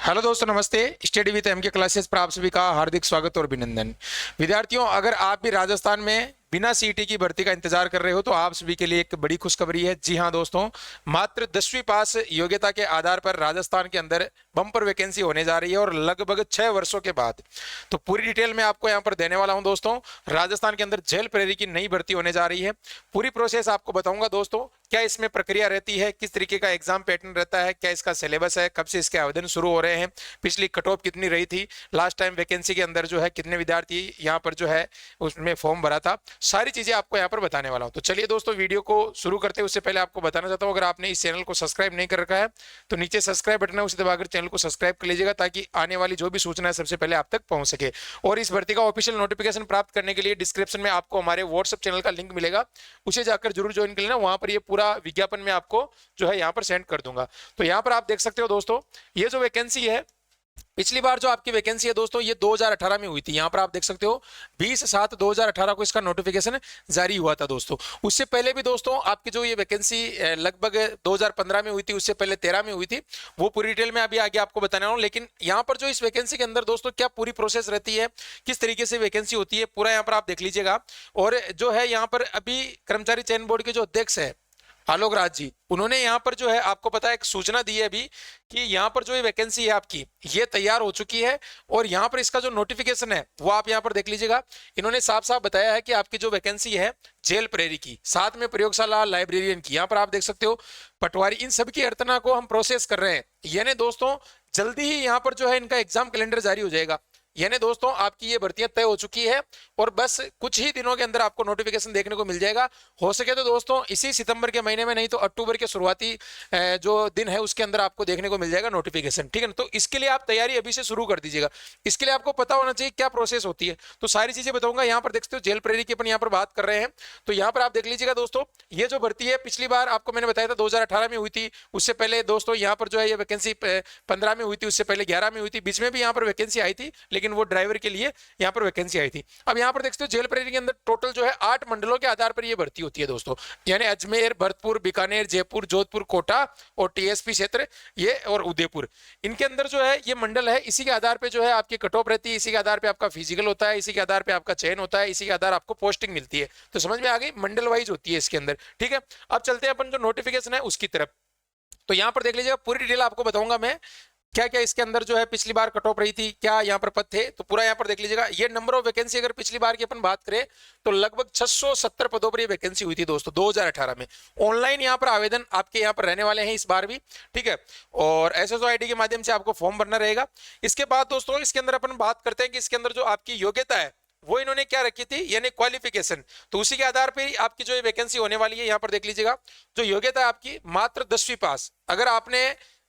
Hello दोस्तों, नमस्ते। Study with M के क्लासेस पर आप सभी का हार्दिक स्वागत और अभिनंदन। विद्यार्थियों, अगर आप भी राजस्थान में बिना सीईटी की भर्ती का इंतजार कर रहे हो तो आप सभी के लिए एक बड़ी खुशखबरी है। जी हां दोस्तों, मात्र 10वीं पास योग्यता के आधार पर राजस्थान के अंदर बम्पर वैकेंसी होने जा रही है और लगभग 6 वर्षों के बाद। तो पूरी डिटेल में आपको यहां पर देने वाला हूं दोस्तों। राजस्थान के अंदर जेल प्रेरी की नई भर्ती होने जा रही है। पूरी प्रोसेस आपको बताऊंगा दोस्तों। क्या इसमें प्रक्रिया रहती है, किस तरीके का एग्जाम पैटर्न रहता है, क्या इसका सिलेबस है, कब से इसके आवेदन शुरू हो रहे हैं, पिछली कट ऑफ कितनी रही थी, लास्ट टाइम वैकेंसी के अंदर जो है कितने विद्यार्थी यहाँ पर जो है उसमें फॉर्म भरा था, सारी चीजें आपको यहाँ पर बताने वाला हूँ। तो चलिए दोस्तों, वीडियो को शुरू करते हैं उससे पहले आपको बताना चाहता हूँ, अगर आपने इस चैनल को सब्सक्राइब नहीं कर रखा है तो नीचे सब्सक्राइब बटन है, उसे दबाकर चैनल को सब्सक्राइब कर लीजिएगा ताकि आने वाली जो भी सूचना है सबसे पहले आप तक पहुंच सके। और इस भर्ती का ऑफिशियल नोटिफिकेशन प्राप्त करने के लिए डिस्क्रिप्शन में आपको हमारे व्हाट्सएप चैनल का लिंक मिलेगा, उसे जाकर जरूर ज्वाइन कर लेना। वहां पर ये पूरा विज्ञापन में आपको जो है यहाँ पर सेंड कर दूंगा। तो यहाँ पर आप देख सकते हो दोस्तों, ये जो वैकेंसी है, पिछली बार जो आपकी वैकेंसी है दोस्तों ये 2018 में हुई थी। यहाँ पर आप देख सकते हो 20/7/2018 को इसका नोटिफिकेशन जारी हुआ था दोस्तों। उससे पहले भी दोस्तों आपकी जो ये वैकेंसी लगभग 2015 में हुई थी, उससे पहले 13 में हुई थी, वो पूरी डिटेल में अभी आगे आपको बताने वाला हूँ। लेकिन यहाँ पर जो इस वैकेंसी के अंदर दोस्तों क्या पूरी प्रोसेस रहती है, किस तरीके से वैकेंसी होती है, पूरा यहाँ पर आप देख लीजिएगा। और जो है यहाँ पर अभी कर्मचारी चयन बोर्ड के जो अध्यक्ष है आलोक राज जी, उन्होंने यहाँ पर जो है आपको पता है एक सूचना दी है अभी कि यहाँ पर जो ये वैकेंसी है आपकी ये तैयार हो चुकी है और यहाँ पर इसका जो नोटिफिकेशन है वो आप यहाँ पर देख लीजिएगा। इन्होंने साफ साफ बताया है कि आपकी जो वैकेंसी है जेल प्रेरी की, साथ में प्रयोगशाला लाइब्रेरियन की, यहाँ पर आप देख सकते हो पटवारी, इन सब की अर्तना को हम प्रोसेस कर रहे हैं। यानी दोस्तों जल्दी ही यहाँ पर जो है इनका एग्जाम कैलेंडर जारी हो जाएगा। यानी दोस्तों आपकी ये भर्तियां तय हो चुकी है और बस कुछ ही दिनों के अंदर आपको नोटिफिकेशन देखने को मिल जाएगा। हो सके तो दोस्तों इसी सितंबर के महीने में, नहीं तो अक्टूबर के शुरुआती जो दिन है उसके अंदर आपको देखने को मिल जाएगा नोटिफिकेशन, ठीक है ना। तो इसके लिए आप तैयारी अभी से शुरू कर दीजिएगा। इसके लिए आपको पता होना चाहिए क्या प्रोसेस होती है, तो सारी चीजें बताऊंगा। यहाँ पर देखते हो जेल प्रेरी की अपन यहाँ पर बात कर रहे हैं, तो यहाँ पर आप देख लीजिएगा दोस्तों। ये जो भर्ती है पिछली बार आपको मैंने बताया था 2018 में हुई थी, उससे पहले दोस्तों यहाँ पर जो है ये वैकेंसी 15 में हुई थी, उससे पहले 11 में हुई थी, बीच में भी यहाँ पर वैकेंसी आई थी लेकिन वो ड्राइवर के लिए यहाँ पर वैकेंसी आई थी। अब यहाँ पर देखते हो जेल प्रेरी के अंदर टोटल जो है 8 मंडलों के आधार पर ये भर्ती होती है दोस्तों। यानी अजमेर, भरतपुर, बीकानेर, जयपुर, जोधपुर, कोटा और टीएसपी क्षेत्र ये और उदयपुर, इनके अंदर जो है ये मंडल है। इसी के आधार पे जो है आपकी कट ऑफ रहती है, इसी के आधार पे आपका फिजिकल होता है, इसी के आधार पे आपका चयन होता है, इसी के आधार आपको पोस्टिंग मिलती है। तो समझ में आ गई, मंडल वाइज होती है इसके अंदर, ठीक है। अब चलते हैं अपन जो नोटिफिकेशन है उसकी तरफ। तो यहाँ पर देख लीजिएगा, पूरी डिटेल आपको बताऊंगा मैं क्या क्या इसके अंदर जो है पिछली बार कट ऑफ रही थी, क्या यहाँ पर पद थे, तो पूरा यहाँ पर देख लीजिएगा। ये नंबर ऑफ वैकेंसी अगर पिछली बार की अपन बात करें तो लगभग 670 पदों पर ये वैकेंसी हुई थी दोस्तों 2018 में। ऑनलाइन यहाँ पर आवेदन आपके यहाँ पर रहने वाले हैं इस बार भी, ठीक है। और एसएसओ आईडी के माध्यम से आपको फॉर्म भरना रहेगा। इसके बाद दोस्तों इसके अंदर अपन बात करते हैं कि इसके अंदर जो आपकी योग्यता है वो इन्होंने क्या रखी थी, यानी क्वालिफिकेशन। तो उसी के आधार पर आपकी जो वैकेंसी होने वाली है, यहाँ पर देख लीजिएगा जो योग्यता है आपकी मात्र 10वीं पास। अगर आपने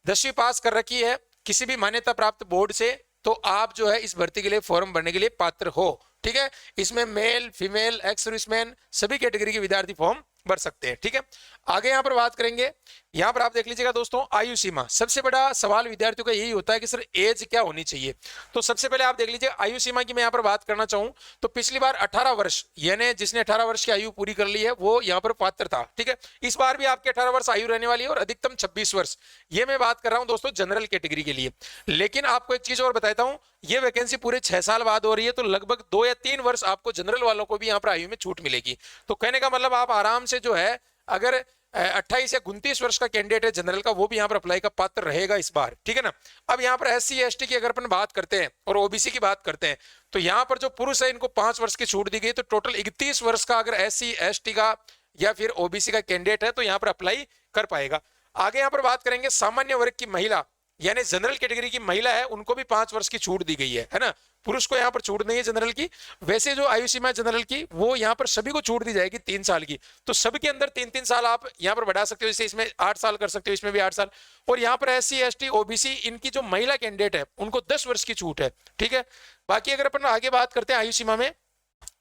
10वीं पास कर रखी है किसी भी मान्यता प्राप्त बोर्ड से तो आप जो है इस भर्ती के लिए फॉर्म भरने के लिए पात्र हो, ठीक है। इसमें मेल, फीमेल, एक्स सर्विसमैन सभी कैटेगरी के विद्यार्थी फॉर्म भर सकते हैं, ठीक है। आगे यहाँ पर बात करेंगे, यहाँ पर आप देख लीजिएगा दोस्तों आयु सीमा। सबसे बड़ा सवाल विद्यार्थियों का यही होता है कि सर एज क्या होनी चाहिए। तो सबसे पहले आप देख लीजिए आयु सीमा की मैं यहाँ पर बात करना चाहूँ तो पिछली बार 18 वर्ष, यानी जिसने 18 वर्ष की आयु पूरी कर ली है वो यहाँ पर पात्र था, ठीक है। इस बार भी आपके 18 वर्ष आयु रहने वाली है और अधिकतम 26 वर्ष। ये मैं बात कर रहा हूँ दोस्तों जनरल कैटेगरी के लिए। लेकिन आपको एक चीज और बताता हूँ, ये वैकेंसी पूरे 6 साल बाद हो रही है, तो लगभग 2 या 3 वर्ष आपको जनरल वालों को भी यहाँ पर आयु में छूट मिलेगी। तो कहने का मतलब आप आराम से जो है अगर 28 या 29 वर्ष का कैंडिडेट है जनरल का, वो भी यहाँ पर अप्लाई का पात्र रहेगा इस बार, ठीक है ना। अब यहाँ पर एससी एसटी की अगर अपन बात करते हैं और ओबीसी की बात करते हैं तो यहाँ पर जो पुरुष है इनको 5 वर्ष की छूट दी गई। तो टोटल 31 वर्ष का अगर एससी एसटी का या फिर ओबीसी का कैंडिडेट है तो यहाँ पर अप्लाई कर पाएगा। आगे यहाँ पर बात करेंगे सामान्य वर्ग की महिला, यानी जनरल कैटेगरी की महिला है उनको भी 5 वर्ष की छूट दी गई है ना। पुरुष को यहाँ पर छूट नहीं है जनरल की। वैसे जो आयु सीमा है जनरल की वो यहाँ पर सभी को छूट दी जाएगी 3 साल की। तो सभी के अंदर 3-3 साल आप यहाँ पर बढ़ा सकते हो, जैसे इसमें 8 साल कर सकते हो, इसमें भी 8 साल। और यहाँ पर एससी एसटी ओबीसी इनकी जो महिला कैंडिडेट है उनको 10 वर्ष की छूट है, ठीक है। बाकी अगर अपन आगे बात करते हैं आयु सीमा में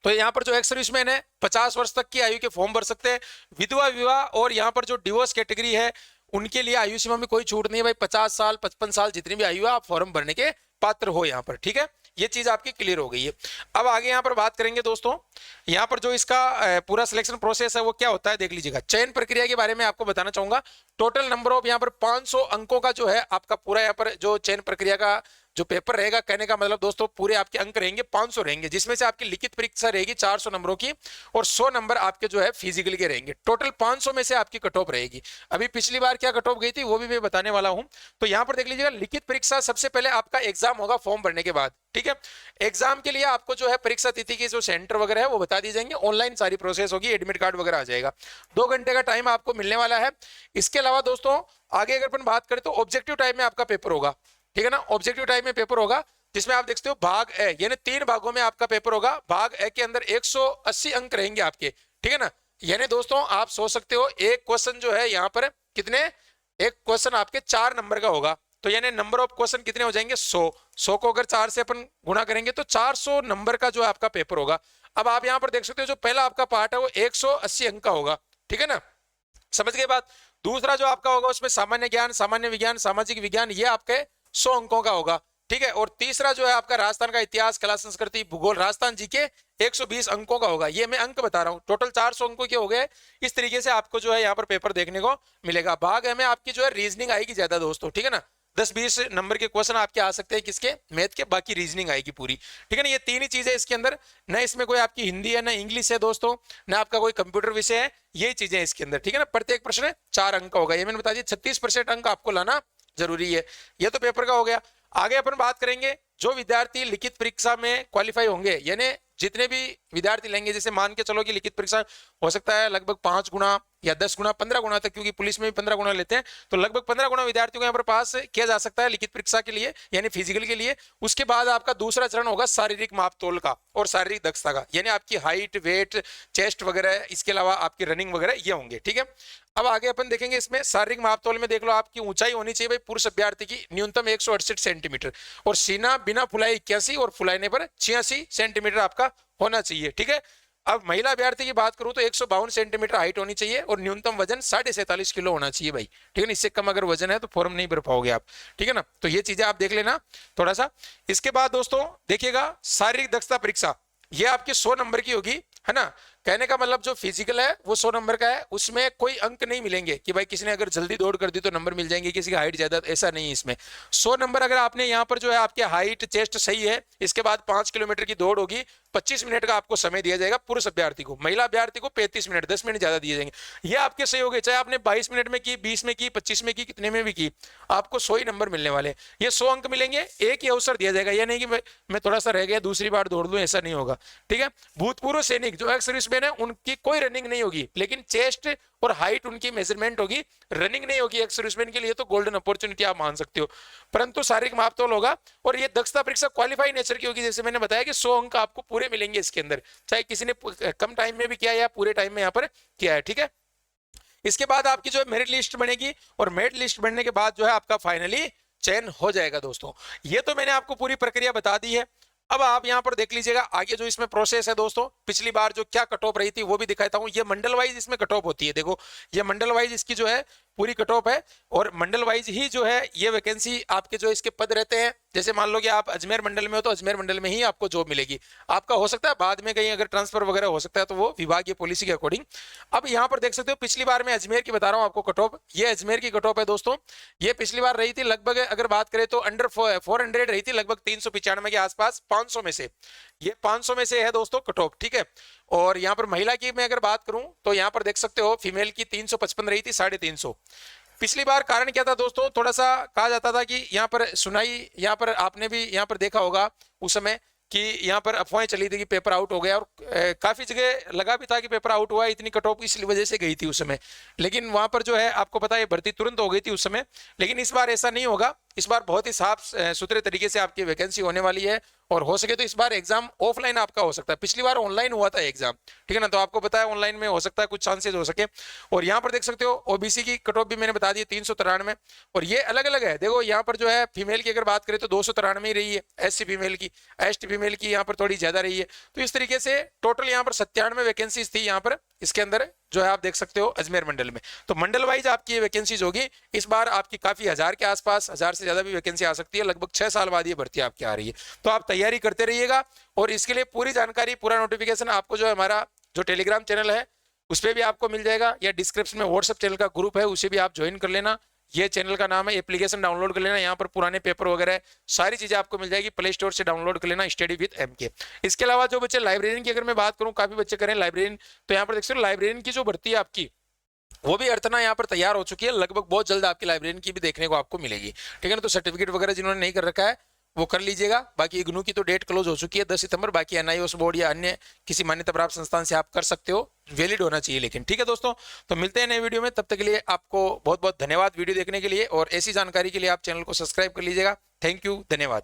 तो यहाँ पर जो एक्स सर्विसमैन है 50 वर्ष तक की आयु के फॉर्म भर सकते हैं। विधवा विवाह और यहाँ पर जो डिवोर्स कैटेगरी है उनके लिए आयु सीमा में कोई छूट नहीं है भाई। 50 साल 55 साल जितनी भी आयु है आप फॉर्म भरने के पात्र हो यहाँ पर, ठीक है। ये चीज आपकी क्लियर हो गई है। अब आगे यहाँ पर बात करेंगे दोस्तों, यहाँ पर जो इसका पूरा सिलेक्शन प्रोसेस है वो क्या होता है देख लीजिएगा। चयन प्रक्रिया के बारे में आपको बताना चाहूंगा। टोटल नंबर ऑफ यहाँ पर 500 अंकों का जो है आपका पूरा यहाँ पर जो चयन प्रक्रिया का जो पेपर रहेगा, कहने का मतलब दोस्तों पूरे आपके अंक रहेंगे 500 रहेंगे, जिसमें से आपकी लिखित परीक्षा रहेगी 400 नंबरों की और 100 नंबर आपके जो है फिजिकल के रहेंगे। टोटल 500 में से आपकी कट ऑफ रहेगी। अभी पिछली बार क्या कट ऑफ गई थी वो भी मैं बताने वाला हूं। तो यहां पर देख लीजिएगा, लिखित परीक्षा सबसे पहले आपका एग्जाम होगा फॉर्म भरने के बाद, ठीक है। एग्जाम के लिए आपको जो है परीक्षा तिथि के जो सेंटर वगैरह है वो बता दी जाएंगे, ऑनलाइन सारी प्रोसेस होगी, एडमिट कार्ड वगैरह आ जाएगा। 2 घंटे का टाइम आपको मिलने वाला है। इसके अलावा दोस्तों आगे अगर अपन बात करें तो ऑब्जेक्टिव टाइप में आपका पेपर होगा, ठीक है ना। ऑब्जेक्टिव टाइप में पेपर होगा जिसमें आप देखते हो भाग ए, यानी 3 भागों में आपका पेपर होगा। भाग ए के अंदर 180 अंक रहेंगे आपके, ठीक है ना। यानी दोस्तों आप सोच सकते हो एक क्वेश्चन जो है यहाँ पर कितने, एक क्वेश्चन आपके 4 नंबर का होगा, तो यानी नंबर ऑफ क्वेश्चन कितने हो जाएंगे 100 को अगर 4 से अपन गुणा करेंगे तो 400 नंबर का जो है आपका पेपर होगा। अब आप यहाँ पर देख सकते हो जो पहला आपका पार्ट है वो 180 अंक का होगा, ठीक है ना, समझ गए बात। दूसरा जो आपका होगा उसमें सामान्य ज्ञान, सामान्य विज्ञान, सामाजिक विज्ञान, ये आपके 100 अंकों का होगा, ठीक है। और तीसरा जो है आपका राजस्थान का इतिहास, कला, संस्कृति, भूगोल, राजस्थान जी के 120 अंकों का होगा। ये मैं अंक बता रहा हूं, टोटल 400 अंकों के हो गए। इस तरीके से आपको जो है यहाँ पर पेपर देखने को मिलेगा। भाग ए में आपकी जो है रीजनिंग आएगी ज्यादा दोस्तों, ठीक है ना। 10-20 नंबर के क्वेश्चन आपके आ सकते हैं किसके, मैथ के, बाकी रीजनिंग आएगी पूरी, ठीक है ना। ये 3 ही चीजें इसके अंदर, न इसमें कोई आपकी हिंदी है, न इंग्लिश है दोस्तों, न आपका कोई कंप्यूटर विषय है, ये चीजें इसके अंदर, ठीक है ना। प्रत्येक प्रश्न 4 अंक का होगा, ये मैंने बता दिया। 36% अंक आपको लाना जरूरी है। ये तो पेपर का हो गया। आगे अपन बात करेंगे जो विद्यार्थी लिखित परीक्षा में क्वालिफाई होंगे, यानी जितने भी विद्यार्थी लेंगे, जैसे मान के चलो कि लिखित परीक्षा हो सकता है लगभग 5 गुना या 10 गुना 15 गुना तक, क्योंकि पुलिस में भी 15 गुना लेते हैं, तो लगभग 15 गुना विद्यार्थियों को यहाँ पर पास किया जा सकता है लिखित परीक्षा के लिए, यानी फिजिकल के लिए। उसके बाद आपका दूसरा चरण होगा शारीरिक मापतोल का और शारीरिक दक्षता का, यानी आपकी हाइट, वेट, चेस्ट वगैरह, इसके अलावा आपकी रनिंग वगैरह ये होंगे, ठीक है। अब आगे अपन देखेंगे इसमें शारीरिक मापतोल में, देख लो आपकी ऊंचाई होनी चाहिए भाई पुरुष अभ्यर्थी की न्यूनतम 168 सेंटीमीटर, और सीना बिना फुलाए 81 और फुलाने पर 86 सेंटीमीटर आपका होना चाहिए, ठीक है। अब महिला अभ्यर्थी की बात करूं तो 152 सेंटीमीटर हाइट होनी चाहिए और न्यूनतम वजन 47.5 किलो होना चाहिए भाई, ठीक है ना। इससे कम अगर वजन है तो फॉर्म नहीं भर पाओगे आप, ठीक है ना। तो ये चीजें आप देख लेना थोड़ा सा। इसके बाद दोस्तों देखिएगा शारीरिक दक्षता परीक्षा, ये आपकी 100 नंबर की होगी, है ना। कहने का मतलब जो फिजिकल है वो 100 नंबर का है, उसमें कोई अंक नहीं मिलेंगे कि भाई किसी ने अगर जल्दी दौड़ कर दी तो नंबर मिल जाएंगे, किसी की हाइट ज्यादा, ऐसा नहीं है इसमें। 100 नंबर अगर आपने यहाँ पर जो है आपके हाइट, चेस्ट सही है, इसके बाद 5 किलोमीटर की दौड़ होगी, 25 मिनट का आपको समय दिया जाएगा पुरुष अभ्यर्थी को। महिला अभ्यर्थी को 35 मिनट, 10 मिनट ज्यादा दिए जाएंगे। ये आपके सही हो गए, चाहे आपने 22 मिनट में की, 20 में की, 25 में की, कितने में भी की, आपको 100 ही नंबर मिलने वाले। ये 100 अंक मिलेंगे, एक ही अवसर दिया जाएगा, यह नहीं कि मैं थोड़ा सा रह गया दूसरी बार दौड़ लूं, ऐसा नहीं होगा, ठीक है। भूतपूर्व सैनिक जो एक्स सर्विसमैन है उनकी कोई रनिंग नहीं होगी, लेकिन चेस्ट और हाइट उनकी मेजरमेंट होगी, रनिंग नहीं होगी। एक्स सर्विसमैन के लिए तो गोल्डन अपॉर्चुनिटी आप मान सकते हो, परंतु शारीरिक मापतोल होगा। और ये दक्षता परीक्षा क्वालिफाई नेचर की होगी, जैसे मैंने बताया कि 100 अंक आपको पूरे मिलेंगे इसके अंदर, चाहे किसी ने कम टाइम में भी किया या पूरे टाइम में यहाँ पर किया है, ठीक है। इसके बाद आपकी जो है मेरिट लिस्ट बनेगी और मेरिट लिस्ट बनने के बाद जो है आपका फाइनली चयन हो जाएगा दोस्तों। ये तो मैंने आपको पूरी प्रक्रिया बता दी है। अब आप यहां पर देख लीजिएगा आगे जो इसमें प्रोसेस है दोस्तों, पिछली बार जो क्या कट ऑफ रही थी वो भी दिखाता हूं। ये मंडल वाइज इसमें कट ऑफ होती है, देखो ये मंडल वाइज इसकी जो है पूरी कट ऑफ है, और मंडल वाइज ही जो है ये वैकेंसी आपके जो इसके पद रहते हैं। जैसे मान लो कि आप अजमेर मंडल में हो तो अजमेर मंडल में ही आपको जॉब मिलेगी। आपका हो सकता है बाद में कहीं अगर ट्रांसफर वगैरह हो सकता है तो वो विभागीय पॉलिसी के अकॉर्डिंग। अब यहाँ पर देख सकते हो पिछली बार मैं अजमेर की बता रहा हूँ आपको कट ऑफ, ये अजमेर की कट ऑफ है दोस्तों। ये पिछली बार रही थी लगभग, अगर बात करें तो अंडर 400 रही थी, लगभग 395 के आसपास, 500 में से ये 500 में से है दोस्तों कट ऑफ, ठीक है। और यहाँ पर महिला की मैं अगर बात करूं तो यहाँ पर देख सकते हो फीमेल की 355 रही थी, 350 पिछली बार। कारण क्या था दोस्तों, थोड़ा सा कहा जाता था कि यहाँ पर सुनाई, यहाँ पर आपने भी यहाँ पर देखा होगा उस समय कि यहाँ पर अफवाहें चली थी कि पेपर आउट हो गया, और काफी जगह लगा भी था कि पेपर आउट हुआ, इतनी कट ऑफ इस वजह से गई थी उस समय। लेकिन वहां पर जो है आपको पता है भर्ती तुरंत हो गई थी उस समय। लेकिन इस बार ऐसा नहीं होगा, इस बार बहुत ही साफ सुथरे तरीके से आपकी वैकेंसी होने वाली है, और हो सके तो इस बार एग्जाम ऑफलाइन आपका हो सकता है। पिछली बार ऑनलाइन हुआ था एग्जाम, ठीक है ना, तो आपको पता है ऑनलाइन में हो सकता है कुछ चांसेस हो सके। और यहाँ पर देख सकते हो ओबीसी की कट ऑफ भी मैंने बता दी 393, और ये अलग अलग है। देखो यहाँ पर जो है फीमेल की अगर बात करें तो 293 ही रही है, एससी फीमेल की, एसटी फीमेल की यहाँ पर थोड़ी ज्यादा रही है। तो इस तरीके से टोटल यहाँ पर 97 वैकेंसीज थी यहाँ पर इसके अंदर जो है आप देख सकते हो अजमेर मंडल में। तो मंडल वाइज आपकी ये वैकेंसीज होगी। इस बार आपकी काफी 1000 के आसपास, 1000 से ज्यादा भी वैकेंसी आ सकती है। लगभग 6 साल बाद ये भर्ती आपकी आ रही है। तो आप तैयारी करते रहिएगा और इसके लिए पूरी जानकारी, पूरा नोटिफिकेशन आपको जो है हमारा जो टेलीग्राम चैनल है उस पर भी आपको मिल जाएगा, या डिस्क्रिप्शन में व्हाट्सएप चैनल का ग्रुप है उसे भी आप ज्वाइन कर लेना। ये चैनल का नाम है, एप्लीकेशन डाउनलोड कर लेना। यहाँ पर पुराने पेपर वगैरह सारी चीजें आपको मिल जाएगी, प्ले स्टोर से डाउनलोड कर लेना, स्टडी विद एमके। इसके अलावा जो बच्चे लाइब्रेरियन की अगर मैं बात करूँ, काफी बच्चे करें लाइब्रेरियन, तो यहाँ पर देख सकते हो लाइब्रेरियन की जो भर्ती है आपकी वो भी अर्तना यहाँ पर तैयार हो चुकी है। लगभग बहुत जल्द आपकी लाइब्रेरियन की भी देखने को आपको मिलेगी, ठीक है ना। तो सर्टिफिकेट वगैरह जिन्होंने नहीं कर रखा है वो कर लीजिएगा। बाकी इग्नू की तो डेट क्लोज हो चुकी है 10 सितंबर। बाकी एनआईओएस बोर्ड या अन्य किसी मान्यता प्राप्त संस्थान से आप कर सकते हो, वैलिड होना चाहिए लेकिन, ठीक है दोस्तों। तो मिलते हैं नए वीडियो में, तब तक के लिए आपको बहुत बहुत धन्यवाद वीडियो देखने के लिए, और ऐसी जानकारी के लिए आप चैनल को सब्सक्राइब कर लीजिएगा। थैंक यू, धन्यवाद।